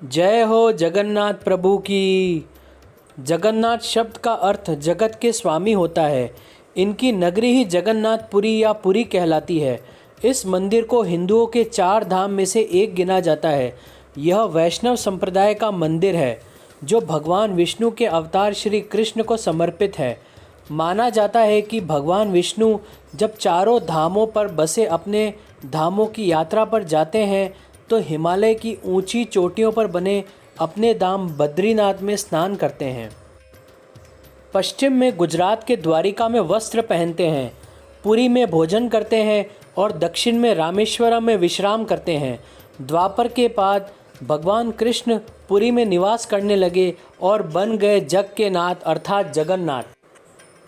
जय हो जगन्नाथ प्रभु की। जगन्नाथ शब्द का अर्थ जगत के स्वामी होता है। इनकी नगरी ही जगन्नाथपुरी या पुरी कहलाती है। इस मंदिर को हिंदुओं के 4 धाम में से एक गिना जाता है। यह वैष्णव संप्रदाय का मंदिर है जो भगवान विष्णु के अवतार श्री कृष्ण को समर्पित है। माना जाता है कि भगवान विष्णु जब चारों धामों पर बसे अपने धामों की यात्रा पर जाते हैं तो हिमालय की ऊंची चोटियों पर बने अपने धाम बद्रीनाथ में स्नान करते हैं। पश्चिम में गुजरात के द्वारिका में वस्त्र पहनते हैं, पुरी में भोजन करते हैं और दक्षिण में रामेश्वरम में विश्राम करते हैं। द्वापर के बाद भगवान कृष्ण पुरी में निवास करने लगे और बन गए जग के नाथ अर्थात जगन्नाथ।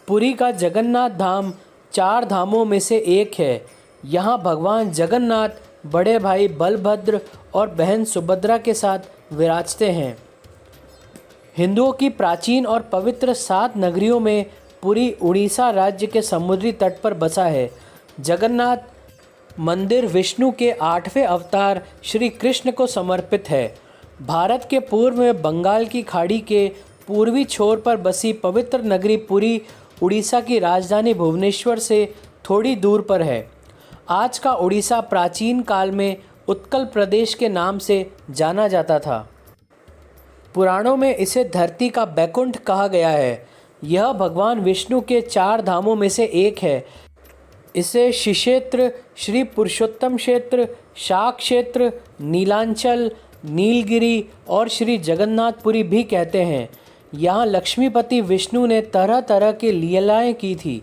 पुरी का जगन्नाथ धाम 4 धामों में से एक है। यहाँ भगवान जगन्नाथ बड़े भाई बलभद्र और बहन सुभद्रा के साथ विराजते हैं। हिंदुओं की प्राचीन और पवित्र 7 नगरियों में पुरी उड़ीसा राज्य के समुद्री तट पर बसा है। जगन्नाथ मंदिर विष्णु के 8वें अवतार श्री कृष्ण को समर्पित है। भारत के पूर्व में बंगाल की खाड़ी के पूर्वी छोर पर बसी पवित्र नगरी पुरी उड़ीसा की राजधानी भुवनेश्वर से थोड़ी दूर पर है। आज का उड़ीसा प्राचीन काल में उत्कल प्रदेश के नाम से जाना जाता था। पुराणों में इसे धरती का बैकुंठ कहा गया है। यह भगवान विष्णु के 4 धामों में से एक है। इसे श्रीक्षेत्र, श्री पुरुषोत्तम क्षेत्र, शाक क्षेत्र, नीलांचल, नीलगिरी और श्री जगन्नाथपुरी भी कहते हैं। यहाँ लक्ष्मीपति विष्णु ने तरह तरह की लीलाएं की थी।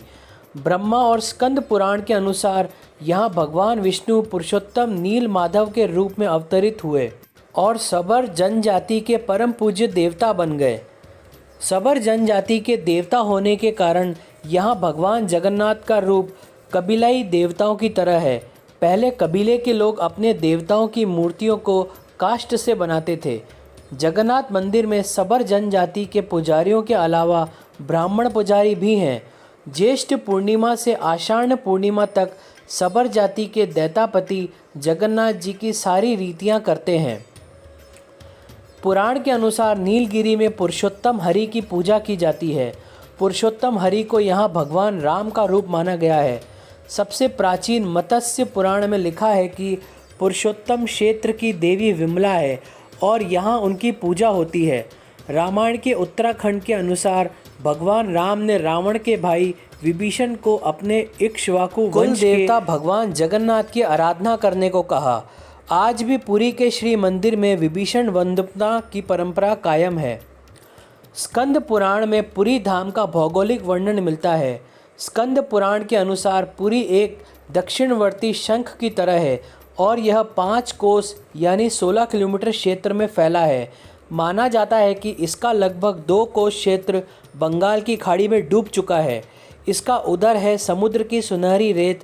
ब्रह्मा और स्कंद पुराण के अनुसार यहाँ भगवान विष्णु पुरुषोत्तम नील माधव के रूप में अवतरित हुए और सबर जनजाति के परम पूज्य देवता बन गए। सबर जनजाति के देवता होने के कारण यहाँ भगवान जगन्नाथ का रूप कबीलाई देवताओं की तरह है। पहले कबीले के लोग अपने देवताओं की मूर्तियों को काष्ठ से बनाते थे। जगन्नाथ मंदिर में सबर जनजाति के पुजारियों के अलावा ब्राह्मण पुजारी भी हैं। ज्येष्ठ पूर्णिमा से आषाढ़ पूर्णिमा तक सबर जाति के दैतापति जगन्नाथ जी की सारी रीतियां करते हैं। पुराण के अनुसार नीलगिरी में पुरुषोत्तम हरि की पूजा की जाती है। पुरुषोत्तम हरि को यहाँ भगवान राम का रूप माना गया है। सबसे प्राचीन मत्स्य पुराण में लिखा है कि पुरुषोत्तम क्षेत्र की देवी विमला है और यहाँ उनकी पूजा होती है। रामायण के उत्तराखंड के अनुसार भगवान राम ने रावण के भाई विभीषण को अपने इक्ष्वाकु वंश के देवता भगवान जगन्नाथ की आराधना करने को कहा। आज भी पुरी के श्री मंदिर में विभीषण वंदना की परंपरा कायम है। स्कंद पुराण में पुरी धाम का भौगोलिक वर्णन मिलता है। स्कंद पुराण के अनुसार पुरी एक दक्षिणवर्ती शंख की तरह है और यह 5 कोस यानी 16 किलोमीटर क्षेत्र में फैला है। माना जाता है कि इसका लगभग 2 कोस क्षेत्र बंगाल की खाड़ी में डूब चुका है। इसका उदर है समुद्र की सुनहरी रेत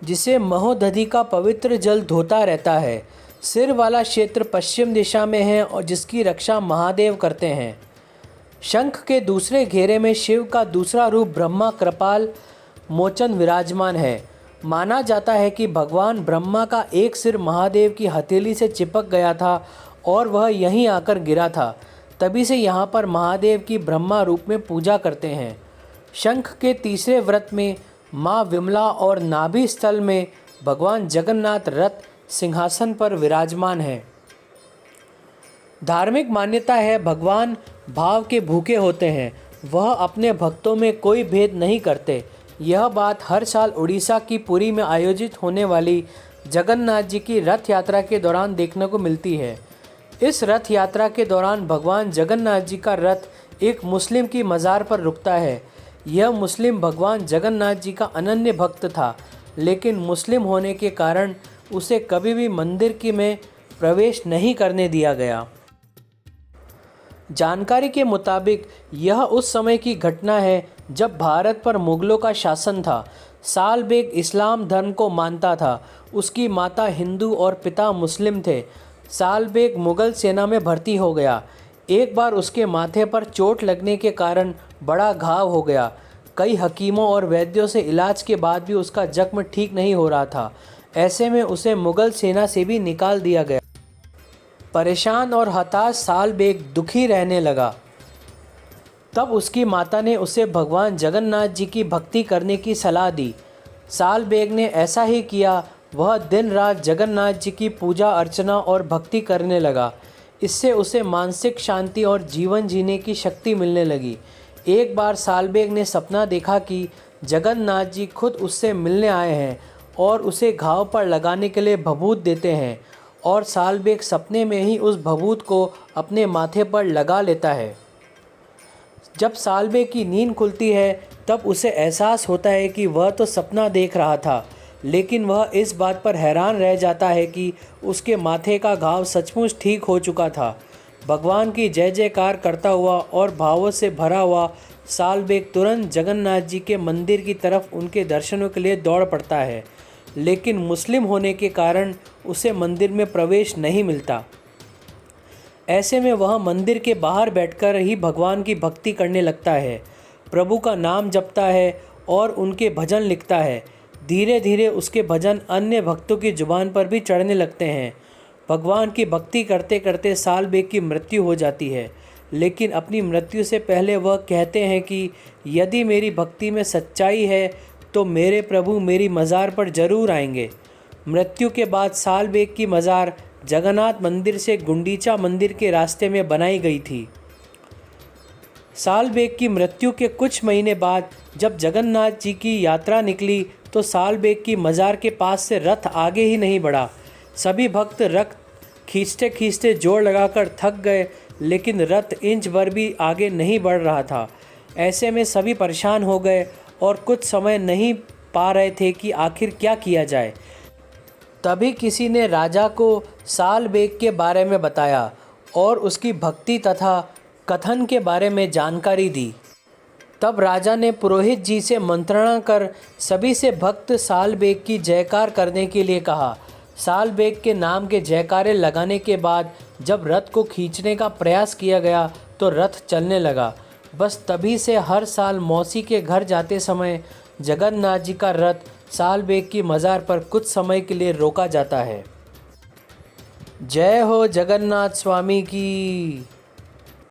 जिसे महोदधि का पवित्र जल धोता रहता है। सिर वाला क्षेत्र पश्चिम दिशा में है और जिसकी रक्षा महादेव करते हैं। शंख के दूसरे घेरे में शिव का दूसरा रूप ब्रह्मा कृपाल मोचन विराजमान है। माना जाता है कि भगवान ब्रह्मा का एक सिर महादेव की हथेली से चिपक गया था और वह यहीं आकर गिरा था। तभी से यहाँ पर महादेव की ब्रह्मा रूप में पूजा करते हैं। शंख के तीसरे व्रत में माँ विमला और नाभि स्थल में भगवान जगन्नाथ रथ सिंहासन पर विराजमान है। धार्मिक मान्यता है भगवान भाव के भूखे होते हैं। वह अपने भक्तों में कोई भेद नहीं करते। यह बात हर साल उड़ीसा की पुरी में आयोजित होने वाली जगन्नाथ जी की रथ यात्रा के दौरान देखने को मिलती है। इस रथ यात्रा के दौरान भगवान जगन्नाथ जी का रथ एक मुस्लिम की मज़ार पर रुकता है। यह मुस्लिम भगवान जगन्नाथ जी का अनन्य भक्त था, लेकिन मुस्लिम होने के कारण उसे कभी भी मंदिर में प्रवेश नहीं करने दिया गया। जानकारी के मुताबिक यह उस समय की घटना है जब भारत पर मुगलों का शासन था। साल बेग इस्लाम धर्म को मानता था। उसकी माता हिंदू और पिता मुस्लिम थे। साल बेग मुग़ल सेना में भर्ती हो गया। एक बार उसके माथे पर चोट लगने के कारण बड़ा घाव हो गया। कई हकीमों और वैद्यों से इलाज के बाद भी उसका जख्म ठीक नहीं हो रहा था। ऐसे में उसे मुग़ल सेना से भी निकाल दिया गया। परेशान और हताश साल बेग दुखी रहने लगा। तब उसकी माता ने उसे भगवान जगन्नाथ जी की भक्ति करने की सलाह दी। साल बेग ने ऐसा ही किया। वह दिन रात जगन्नाथ जी की पूजा अर्चना और भक्ति करने लगा। इससे उसे मानसिक शांति और जीवन जीने की शक्ति मिलने लगी। एक बार सालबेग ने सपना देखा कि जगन्नाथ जी खुद उससे मिलने आए हैं और उसे घाव पर लगाने के लिए भभूत देते हैं और सालबेग सपने में ही उस भभूत को अपने माथे पर लगा लेता है। जब सालबेग की नींद खुलती है तब उसे एहसास होता है कि वह तो सपना देख रहा था, लेकिन वह इस बात पर हैरान रह जाता है कि उसके माथे का घाव सचमुच ठीक हो चुका था। भगवान की जय जयकार करता हुआ और भावों से भरा हुआ सालबेग तुरंत जगन्नाथ जी के मंदिर की तरफ उनके दर्शनों के लिए दौड़ पड़ता है, लेकिन मुस्लिम होने के कारण उसे मंदिर में प्रवेश नहीं मिलता। ऐसे में वह मंदिर के बाहर बैठकर ही भगवान की भक्ति करने लगता है, प्रभु का नाम जपता है और उनके भजन लिखता है। धीरे धीरे उसके भजन अन्य भक्तों की जुबान पर भी चढ़ने लगते हैं। भगवान की भक्ति करते करते सालबेग की मृत्यु हो जाती है, लेकिन अपनी मृत्यु से पहले वह कहते हैं कि यदि मेरी भक्ति में सच्चाई है तो मेरे प्रभु मेरी मज़ार पर ज़रूर आएंगे। मृत्यु के बाद सालबेग की मज़ार जगन्नाथ मंदिर से गुंडीचा मंदिर के रास्ते में बनाई गई थी। सालबेग की मृत्यु के कुछ महीने बाद जब जगन्नाथ जी की यात्रा निकली तो सालबेग की मज़ार के पास से रथ आगे ही नहीं बढ़ा। सभी भक्त रथ खींचते खींचते जोर लगाकर थक गए, लेकिन रथ इंच भर भी आगे नहीं बढ़ रहा था। ऐसे में सभी परेशान हो गए और कुछ समय नहीं पा रहे थे कि आखिर क्या किया जाए। तभी किसी ने राजा को सालबेग के बारे में बताया और उसकी भक्ति तथा कथन के बारे में जानकारी दी। तब राजा ने पुरोहित जी से मंत्रणा कर सभी से भक्त सालबेग की जयकार करने के लिए कहा। सालबेग के नाम के जयकारे लगाने के बाद जब रथ को खींचने का प्रयास किया गया तो रथ चलने लगा। बस तभी से हर साल मौसी के घर जाते समय जगन्नाथ जी का रथ सालबेग की मज़ार पर कुछ समय के लिए रोका जाता है। जय हो जगन्नाथ स्वामी की।